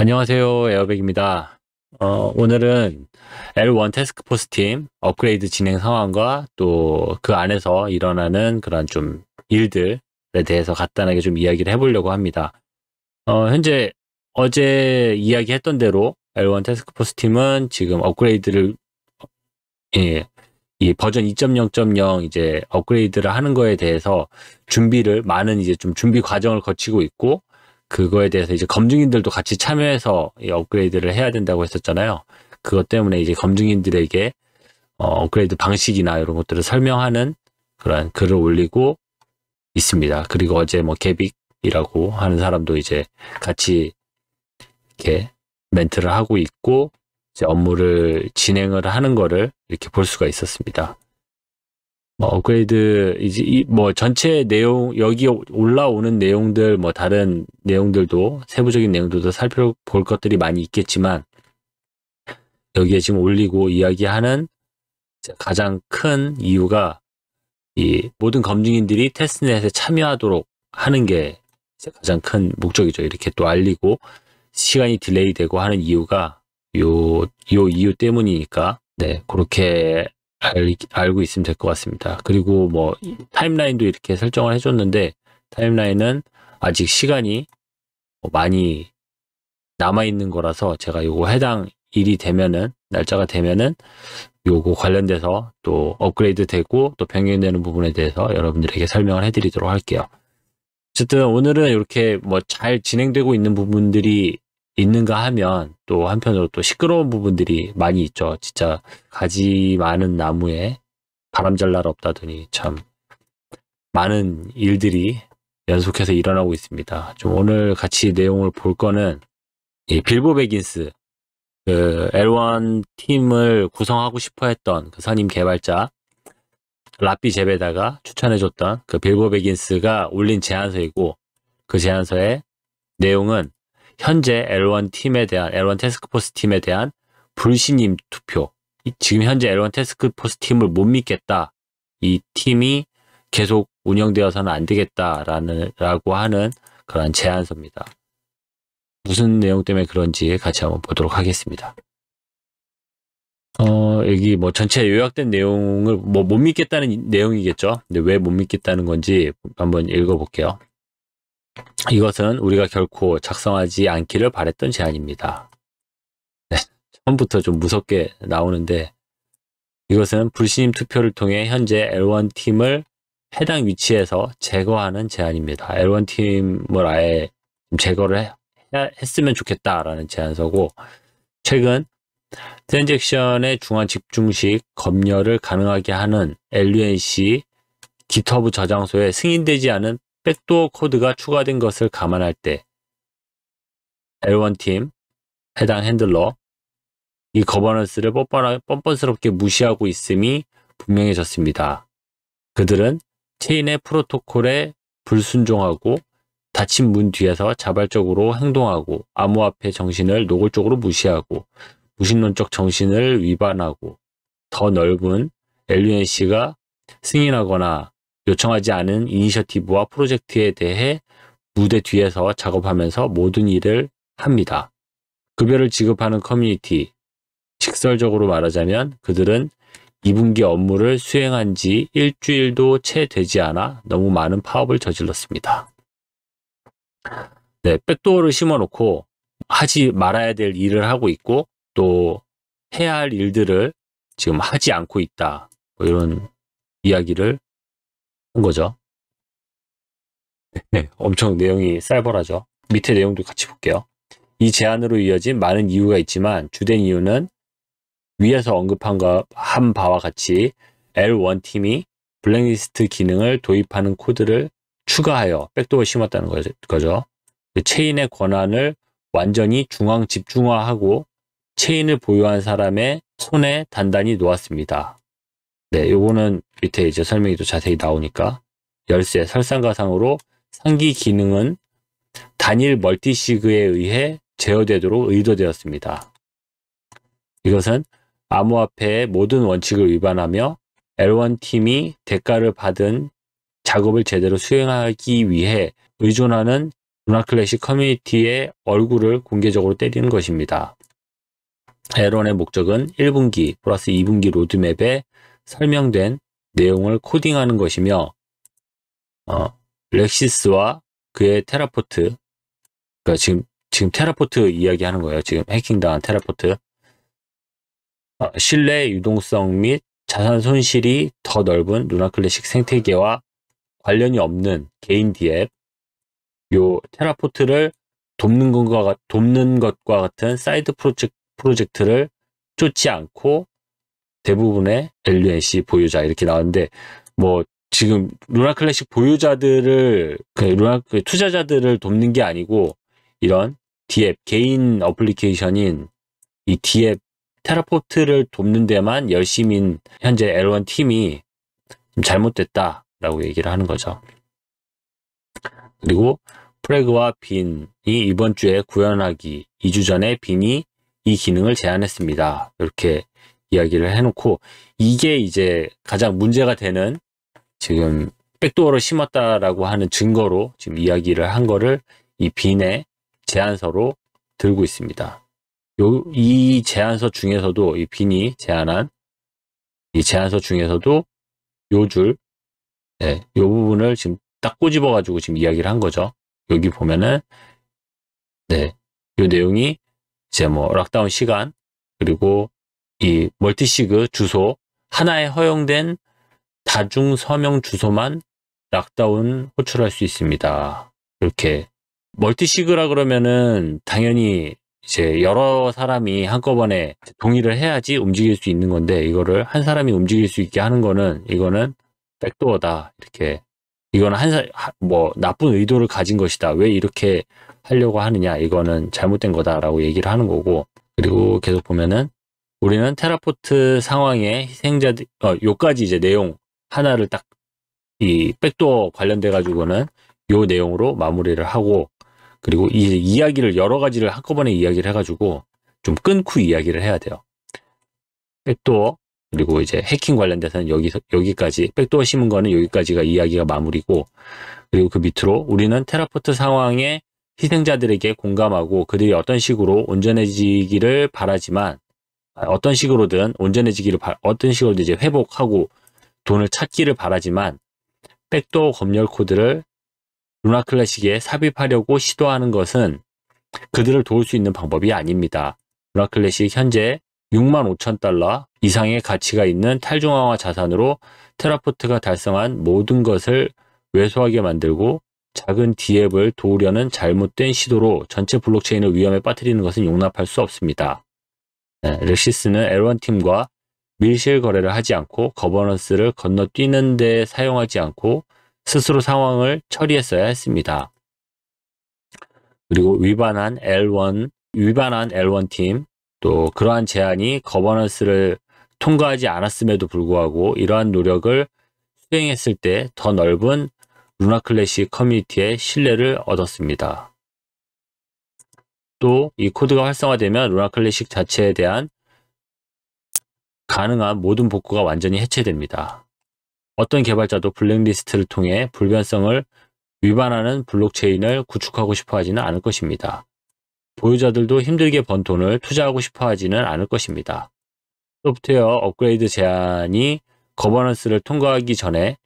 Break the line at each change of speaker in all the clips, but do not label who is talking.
안녕하세요. 에어백입니다. 오늘은 L1 태스크포스 팀 업그레이드 진행 상황과 또 그 안에서 일어나는 그런 좀 일들에 대해서 간단하게 좀 이야기를 해보려고 합니다. 현재 어제 이야기했던 대로 L1 태스크포스 팀은 지금 업그레이드를 이 버전 2.0.0 이제 업그레이드를 하는 거에 대해서 많은 이제 좀 준비 과정을 거치고 있고, 그거에 대해서 이제 검증인들도 같이 참여해서 이 업그레이드를 해야 된다고 했었잖아요. 그것 때문에 이제 검증인들에게 업그레이드 방식이나 이런 것들을 설명하는 그런 글을 올리고 있습니다. 그리고 어제 뭐 개빅이라고 하는 사람도 이제 같이 이렇게 멘트를 하고 있고, 이제 업무를 진행을 하는 거를 이렇게 볼 수가 있었습니다. 업그레이드 이제 전체 내용, 여기 올라오는 내용들, 다른 내용들도, 세부적인 내용들도 살펴볼 것들이 많이 있겠지만, 여기에 지금 올리고 이야기하는 가장 큰 이유가 이 모든 검증인들이 테스트넷에 참여하도록 하는 게 가장 큰 목적이죠. 이렇게 또 알리고 시간이 딜레이 되고 하는 이유가 요 이유 때문이니까, 네, 그렇게 알고 있으면 될 것 같습니다. 그리고 타임라인도 이렇게 설정을 해줬는데, 타임라인은 아직 시간이 많이 남아있는 거라서 제가 요거 해당 일이 되면은, 날짜가 되면은 요거 관련돼서 또 업그레이드 되고 또 변경되는 부분에 대해서 여러분들에게 설명을 해드리도록 할게요. 어쨌든 오늘은 이렇게 잘 진행되고 있는 부분들이 있는가 하면, 또 한편으로 또 시끄러운 부분들이 많이 있죠. 진짜 가지 많은 나무에 바람 잘 날 없다더니 참 많은 일들이 연속해서 일어나고 있습니다. 좀 오늘 같이 내용을 볼 거는 이 빌보 베긴스, 그 L1 팀을 구성하고 싶어 했던 그 선임 개발자 라삐 제베다가 추천해줬던 그 빌보 베긴스가 올린 제안서이고, 그 제안서의 내용은 현재 L1 태스크포스 팀에 대한 불신임 투표, 지금 현재 L1 태스크포스 팀을 못 믿겠다, 이 팀이 계속 운영되어서는 안 되겠다라고 하는 그런 제안서입니다. 무슨 내용 때문에 그런지 같이 한번 보도록 하겠습니다. 여기 전체 요약된 내용을 못 믿겠다는 내용이겠죠. 근데 왜 못 믿겠다는 건지 한번 읽어볼게요. 이것은 우리가 결코 작성하지 않기를 바랬던 제안입니다. 네, 처음부터 좀 무섭게 나오는데, 이것은 불신임 투표를 통해 현재 L1 팀을 해당 위치에서 제거하는 제안입니다. L1 팀을 아예 제거를 했으면 좋겠다라는 제안서고, 최근 트랜잭션의 중앙 집중식 검열을 가능하게 하는 LUNC GitHub 저장소에 승인되지 않은 백도어 코드가 추가된 것을 감안할 때 L1 팀 해당 핸들러 이 거버넌스를 뻔뻔스럽게 무시하고 있음이 분명해졌습니다. 그들은 체인의 프로토콜에 불순종하고 닫힌 문 뒤에서 자발적으로 행동하고, 암호화폐 정신을 노골적으로 무시하고, 무신론적 정신을 위반하고, 더 넓은 LUNC가 승인하거나 요청하지 않은 이니셔티브와 프로젝트에 대해 무대 뒤에서 작업하면서 모든 일을 합니다. 급여를 지급하는 커뮤니티, 직설적으로 말하자면 그들은 2분기 업무를 수행한 지 일주일도 채 되지 않아 너무 많은 파업을 저질렀습니다. 네, 백도어를 심어놓고 하지 말아야 될 일을 하고 있고, 또 해야 할 일들을 지금 하지 않고 있다, 이런 이야기를 한 거죠. 네, 엄청 내용이 쌀벌하죠. 밑에 내용도 같이 볼게요. 이 제안으로 이어진 많은 이유가 있지만 주된 이유는 위에서 언급한 바와 같이 L1 팀이 블랙리스트 기능을 도입하는 코드를 추가하여 백도어를 심었다는 거죠. 체인의 권한을 완전히 중앙 집중화하고 체인을 보유한 사람의 손에 단단히 놓았습니다. 네, 요거는 밑에 이제 설명이 또 자세히 나오니까, 열쇠, 설상가상으로 상기 기능은 단일 멀티시그에 의해 제어되도록 의도되었습니다. 이것은 암호화폐의 모든 원칙을 위반하며 L1 팀이 대가를 받은 작업을 제대로 수행하기 위해 의존하는 루나 클래식 커뮤니티의 얼굴을 공개적으로 때리는 것입니다. L1의 목적은 1분기 플러스 2분기 로드맵에 설명된 내용을 코딩하는 것이며 렉시스와 그의 테라포트, 그러니까 지금 테라포트 이야기하는 거예요. 지금 해킹당한 테라포트. 신뢰 유동성 및 자산 손실이 더 넓은 루나 클래식 생태계와 관련이 없는 개인 디앱, 요 테라포트를 돕는 것과 같은 사이드 프로젝트를 쫓지 않고 대부분의 LUNC 보유자 이렇게 나왔는데, 뭐 지금 루나 클래식 보유자들을 투자자들을 돕는 게 아니고 이런 디앱 개인 어플리케이션인 이 디앱 테라포트를 돕는 데만 열심인 현재 L1 팀이 좀 잘못됐다라고 얘기를 하는 거죠. 그리고 프레그와 빈이 이번 주에 구현하기 2주 전에 빈이 이 기능을 제안했습니다. 이렇게 이야기를 해놓고, 이게 이제 가장 문제가 되는 지금 백도어를 심었다라고 하는 증거로 지금 이야기를 한 거를 이 빈의 제안서로 들고 있습니다. 이 제안서 중에서도 이 빈이 제안한 이 제안서 중에서도 요 부분을 지금 딱 꼬집어 가지고 지금 이야기를 한 거죠. 여기 보면은 요 내용이 이제 뭐 락다운 시간, 그리고 이 멀티시그 주소, 하나에 허용된 다중 서명 주소만 락다운 호출할 수 있습니다. 이렇게 멀티시그라 그러면은 당연히 이제 여러 사람이 한꺼번에 동의를 해야지 움직일 수 있는 건데, 이거를 한 사람이 움직일 수 있게 하는 거는 이거는 백도어다. 이렇게 이거는 뭐 나쁜 의도를 가진 것이다. 왜 이렇게 하려고 하느냐? 이거는 잘못된 거다라고 얘기를 하는 거고. 그리고 계속 보면은 우리는 테라포트 상황의 희생자들, 요까지 이제 내용 하나를 딱 이 백도어 관련돼 가지고는 요 내용으로 마무리를 하고, 그리고 이 이야기를 여러 가지를 한꺼번에 이야기를 해가지고 좀 끊고 이야기를 해야 돼요. 백도어, 그리고 이제 해킹 관련돼서는 여기까지, 백도어 심은 거는 여기까지가 이야기가 마무리고, 그리고 그 밑으로 우리는 테라포트 상황의 희생자들에게 공감하고 그들이 어떤 식으로 온전해지기를 바라지만, 어떤 식으로든 이제 회복하고 돈을 찾기를 바라지만, 백도어 검열 코드를 루나 클래식에 삽입하려고 시도하는 것은 그들을 도울 수 있는 방법이 아닙니다. 루나 클래식 현재 65,000달러 이상의 가치가 있는 탈중앙화 자산으로 테라포트가 달성한 모든 것을 왜소하게 만들고 작은 디앱을 도우려는 잘못된 시도로 전체 블록체인을 위험에 빠뜨리는 것은 용납할 수 없습니다. 렉시스는 L1 팀과 밀실 거래를 하지 않고 거버넌스를 건너뛰는 데 사용하지 않고 스스로 상황을 처리했어야 했습니다. 그리고 위반한 L1 팀, 또 그러한 제안이 거버넌스를 통과하지 않았음에도 불구하고 이러한 노력을 수행했을 때 더 넓은 루나 클래식 커뮤니티의 신뢰를 얻었습니다. 또 이 코드가 활성화되면 루나 클래식 자체에 대한 가능한 모든 복구가 완전히 해체됩니다. 어떤 개발자도 블랙리스트를 통해 불변성을 위반하는 블록체인을 구축하고 싶어 하지는 않을 것입니다. 보유자들도 힘들게 번 돈을 투자하고 싶어 하지는 않을 것입니다. 소프트웨어 업그레이드 제한이 거버넌스를 통과하기 전에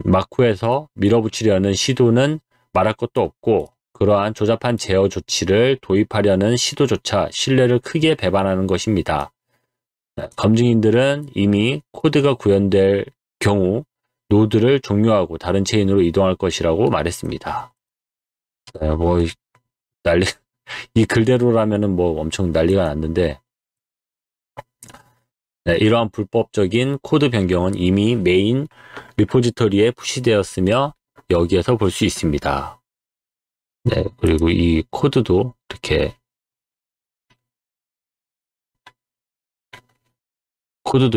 마쿠에서 밀어붙이려는 시도는 말할 것도 없고, 그러한 조잡한 제어 조치를 도입하려는 시도조차 신뢰를 크게 배반하는 것입니다. 검증인들은 이미 코드가 구현될 경우 노드를 종료하고 다른 체인으로 이동할 것이라고 말했습니다. 뭐 이 글대로라면은 뭐 엄청 난리가 났는데, 이러한 불법적인 코드 변경은 이미 메인 리포지토리에 푸시되었으며 여기에서 볼 수 있습니다. 그리고 이 코드도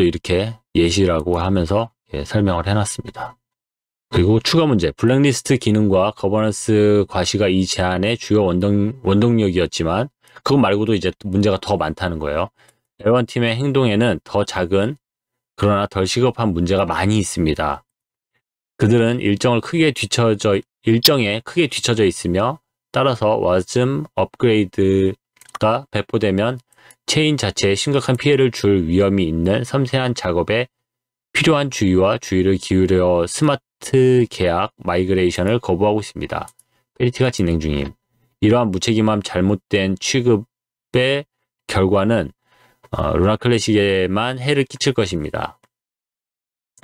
이렇게 예시라고 하면서 설명을 해놨습니다. 그리고 추가 문제, 블랙리스트 기능과 거버넌스 과시가 이 제안의 주요 원동력이었지만 그것 말고도 이제 문제가 더 많다는 거예요. L1 팀의 행동에는 더 작은 그러나 덜 시급한 문제가 많이 있습니다. 그들은 일정을 크게 뒤처져 일정에 크게 뒤처져 있으며 따라서 wasm 업그레이드가 배포되면 체인 자체에 심각한 피해를 줄 위험이 있는 섬세한 작업에 필요한 주의와 주의를 기울여 스마트 계약 마이그레이션을 거부하고 있습니다. 페리티가 진행 중임. 이러한 무책임함 잘못된 취급의 결과는 루나 클래식에만 해를 끼칠 것입니다.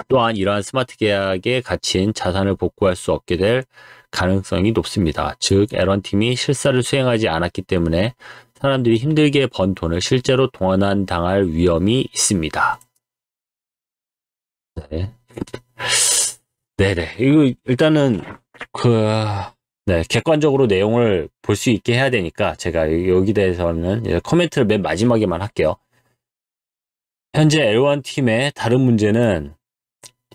또한 이러한 스마트 계약에 갇힌 자산을 복구할 수 없게 될 가능성이 높습니다. 즉, 에런팀이 실사를 수행하지 않았기 때문에 사람들이 힘들게 번 돈을 실제로 도난당할 위험이 있습니다. 네. 네네. 이거 일단은 객관적으로 내용을 볼 수 있게 해야 되니까 제가 여기 대해서는 코멘트를 맨 마지막에만 할게요. 현재 L1 팀의 다른 문제는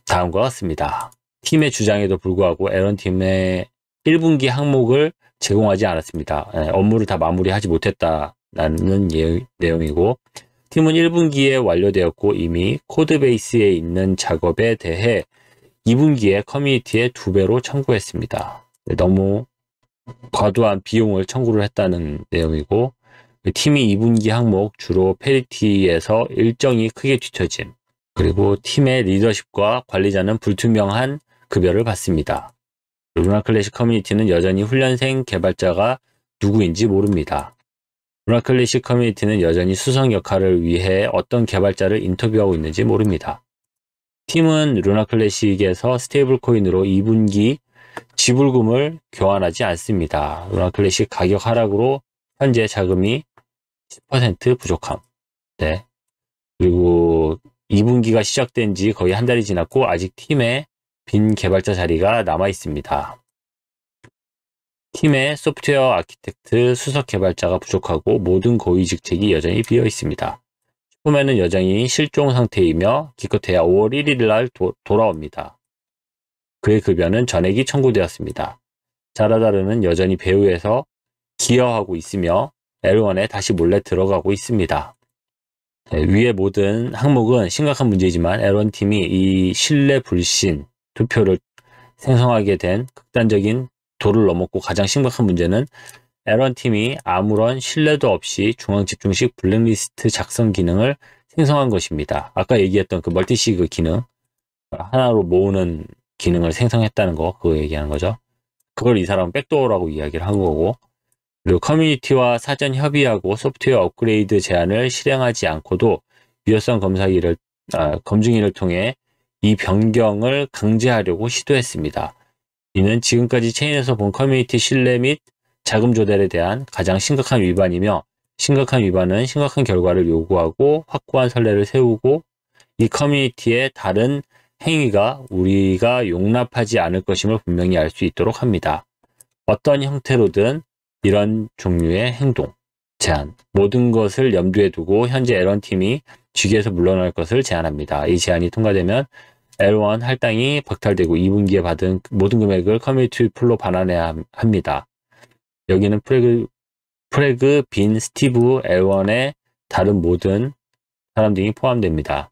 다음과 같습니다. 팀의 주장에도 불구하고 L1 팀의 1분기 항목을 제공하지 않았습니다. 업무를 다 마무리하지 못했다는 내용이고, 팀은 1분기에 완료되었고 이미 코드베이스에 있는 작업에 대해 2분기에 커뮤니티에 2배로 청구했습니다. 너무 과도한 비용을 청구를 했다는 내용이고, 팀이 2분기 항목 주로 페리티에서 일정이 크게 뒤처짐, 그리고 팀의 리더십과 관리자는 불투명한 급여를 받습니다. 루나 클래식 커뮤니티는 여전히 훈련생 개발자가 누구인지 모릅니다. 루나 클래식 커뮤니티는 여전히 수석 역할을 위해 어떤 개발자를 인터뷰하고 있는지 모릅니다. 팀은 루나 클래식에서 스테이블 코인으로 2분기 지불금을 교환하지 않습니다. 루나 클래식 가격 하락으로 현재 자금이 10% 부족함. 네. 그리고 2분기가 시작된 지 거의 한 달이 지났고 아직 팀에 빈 개발자 자리가 남아 있습니다. 팀의 소프트웨어 아키텍트 수석 개발자가 부족하고 모든 고위 직책이 여전히 비어 있습니다. 슈퍼맨은 여전히 실종 상태이며 기껏해야 5월 1일 날 돌아옵니다. 그의 급여는 전액이 청구되었습니다. 자라다르는 여전히 배후에서 기여하고 있으며 L1에 다시 몰래 들어가고 있습니다. 위의 모든 항목은 심각한 문제이지만 L1 팀이 이 신뢰 불신 투표를 생성하게 된 극단적인 도를 넘었고 가장 심각한 문제는 L1 팀이 아무런 신뢰도 없이 중앙집중식 블랙리스트 작성 기능을 생성한 것입니다. 아까 얘기했던 그 멀티시그 기능, 하나로 모으는 기능을 생성했다는 거, 그거 얘기하는 거죠. 그걸 이 사람은 백도어라고 이야기를 한 거고, 그리고 커뮤니티와 사전 협의하고 소프트웨어 업그레이드 제안을 실행하지 않고도 유효성 검증일을 통해 이 변경을 강제하려고 시도했습니다. 이는 지금까지 체인에서 본 커뮤니티 신뢰 및 자금 조달에 대한 가장 심각한 위반이며, 심각한 위반은 심각한 결과를 요구하고 확고한 선례를 세우고 이 커뮤니티의 다른 행위가 우리가 용납하지 않을 것임을 분명히 알 수 있도록 합니다. 어떤 형태로든 이런 종류의 행동, 제안, 모든 것을 염두에 두고 현재 L1 팀이 쥐기에서 물러날 것을 제안합니다. 이 제안이 통과되면 L1 할당이 박탈되고 2분기에 받은 모든 금액을 커뮤니티 풀로 반환해야 합니다. 여기는 프레그, 빈, 스티브, L1의 다른 모든 사람 등이 포함됩니다.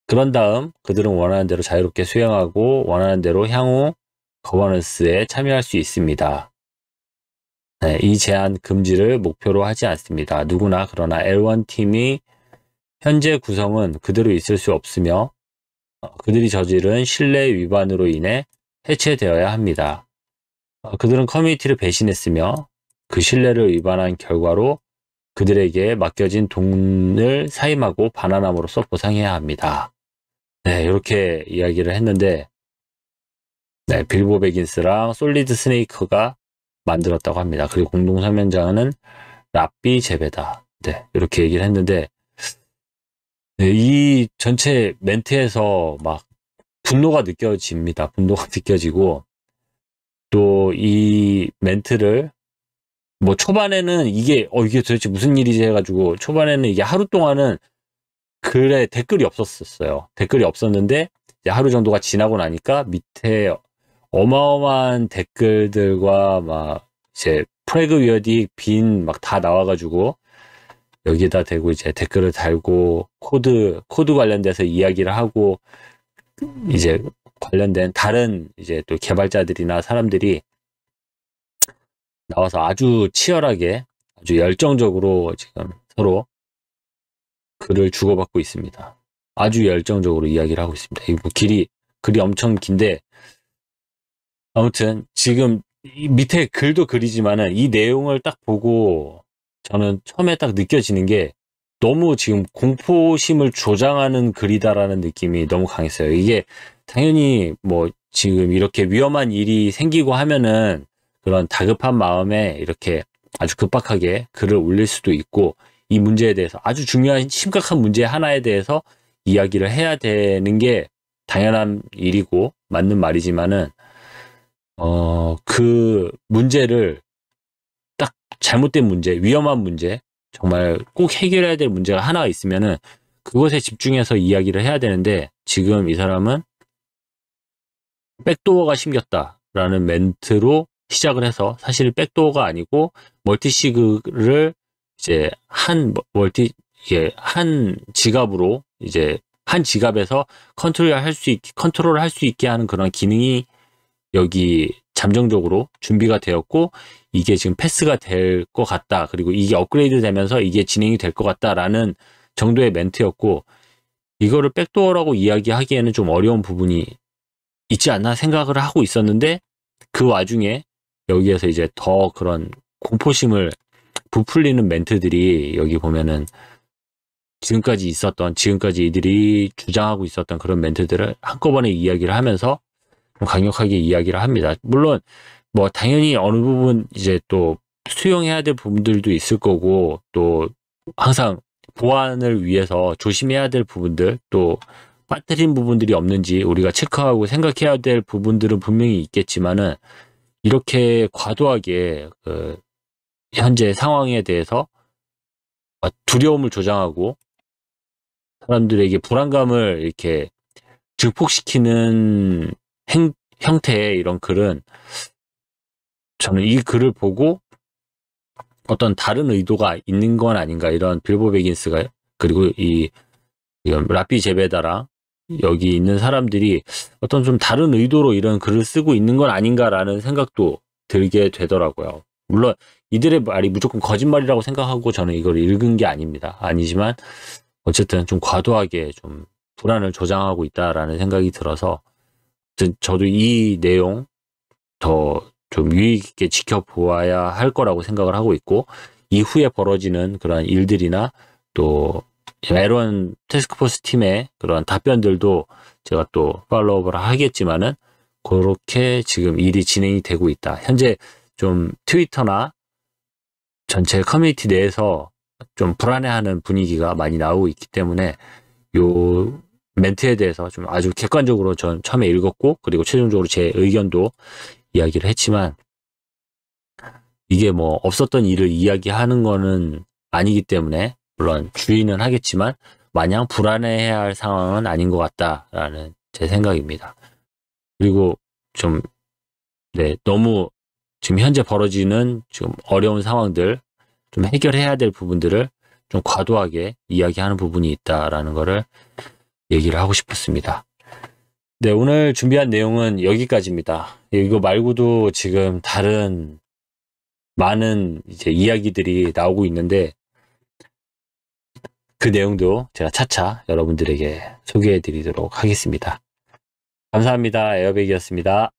그런 다음 그들은 원하는 대로 자유롭게 수행하고 원하는 대로 향후 거버넌스에 참여할 수 있습니다. 네, 이 제한 금지를 목표로 하지 않습니다. 누구나 그러나 L1 팀이 현재 구성은 그대로 있을 수 없으며 그들이 저지른 신뢰 위반으로 인해 해체되어야 합니다. 그들은 커뮤니티를 배신했으며 그 신뢰를 위반한 결과로 그들에게 맡겨진 돈을 사임하고 반환함으로써 보상해야 합니다. 네, 이렇게 이야기를 했는데, 네, 빌보 베긴스랑 솔리드 스네이크가 만들었다고 합니다. 그리고 공동설명자는 라비 제베다. 네, 이렇게 얘기를 했는데, 네, 이 전체 멘트에서 막 분노가 느껴집니다. 분노가 느껴지고, 또 이 멘트를 뭐 초반에는 이게 도대체 무슨 일이지 해가지고 초반에는 이게 하루 동안은 글에 댓글이 없었어요. 댓글이 없었는데 이제 하루 정도가 지나고 나니까 밑에 어마어마한 댓글들과 막 이제 프레그 위어딕 빈 막 다 나와가지고 여기에다 대고 이제 댓글을 달고 코드 관련돼서 이야기를 하고 이제 관련된 다른 이제 또 개발자들이나 사람들이 나와서 아주 치열하게, 아주 열정적으로 지금 서로 글을 주고받고 있습니다. 아주 열정적으로 이야기를 하고 있습니다. 이거 글이 엄청 긴데, 아무튼 지금 이 밑에 글도 글이지만은 이 내용을 딱 보고 저는 처음에 딱 느껴지는 게 너무 지금 공포심을 조장하는 글이다라는 느낌이 너무 강했어요. 이게 당연히 뭐 지금 이렇게 위험한 일이 생기고 하면은 그런 다급한 마음에 이렇게 아주 급박하게 글을 올릴 수도 있고, 이 문제에 대해서 아주 중요한 심각한 문제 하나에 대해서 이야기를 해야 되는 게 당연한 일이고 맞는 말이지만은 그 문제를 딱 잘못된 문제, 위험한 문제, 정말 꼭 해결해야 될 문제가 하나가 있으면은 그것에 집중해서 이야기를 해야 되는데, 지금 이 사람은 백도어가 심겼다라는 멘트로 시작을 해서 사실 백도어가 아니고 멀티시그를 이제 한 지갑으로 이제 한 지갑에서 컨트롤할 수 있게 하는 그런 기능이 여기 잠정적으로 준비가 되었고, 이게 지금 패스가 될 것 같다, 그리고 이게 업그레이드 되면서 이게 진행이 될 것 같다라는 정도의 멘트였고, 이거를 백도어라고 이야기하기에는 좀 어려운 부분이 있지 않나 생각을 하고 있었는데, 그 와중에 여기에서 이제 더 그런 공포심을 부풀리는 멘트들이 여기 보면은 지금까지 이들이 주장하고 있었던 그런 멘트들을 한꺼번에 이야기를 하면서 강력하게 이야기를 합니다. 물론 뭐 당연히 어느 부분 이제 또 수용해야 될 부분들도 있을 거고, 또 항상 보안을 위해서 조심해야 될 부분들, 또 빠뜨린 부분들이 없는지 우리가 체크하고 생각해야 될 부분들은 분명히 있겠지만은, 이렇게 과도하게 현재 상황에 대해서 두려움을 조장하고 사람들에게 불안감을 이렇게 증폭시키는 형태의 이런 글은, 저는 이 글을 보고 어떤 다른 의도가 있는 건 아닌가, 이런 빌보 베긴스가, 그리고 이 라피 제베다랑 여기 있는 사람들이 어떤 좀 다른 의도로 이런 글을 쓰고 있는 건 아닌가라는 생각도 들게 되더라고요. 물론 이들의 말이 무조건 거짓말이라고 생각하고 저는 이걸 읽은 게 아니지만 어쨌든 좀 과도하게 좀 불안을 조장하고 있다라는 생각이 들어서, 저도 이 내용 더 좀 유의 깊게 지켜보아야 할 거라고 생각을 하고 있고, 이후에 벌어지는 그런 일들이나 또 에런 태스크포스 팀의 그런 답변들도 제가 또 팔로우업을 하겠지만은, 그렇게 지금 일이 진행이 되고 있다. 현재 좀 트위터나 전체 커뮤니티 내에서 좀 불안해하는 분위기가 많이 나오고 있기 때문에, 요 멘트에 대해서 좀 아주 객관적으로 전 처음에 읽었고, 그리고 최종적으로 제 의견도 이야기를 했지만, 이게 뭐 없었던 일을 이야기하는 거는 아니기 때문에 물론 주의는 하겠지만 마냥 불안해해야 할 상황은 아닌 것 같다라는 제 생각입니다. 그리고 좀 너무 지금 현재 벌어지는 지금 어려운 상황들, 좀 해결해야 될 부분들을 좀 과도하게 이야기하는 부분이 있다라는 거를 얘기를 하고 싶었습니다. 네, 오늘 준비한 내용은 여기까지입니다. 이거 말고도 지금 다른 많은 이제 이야기들이 나오고 있는데, 그 내용도 제가 차차 여러분들에게 소개해 드리도록 하겠습니다. 감사합니다. 에어백이었습니다.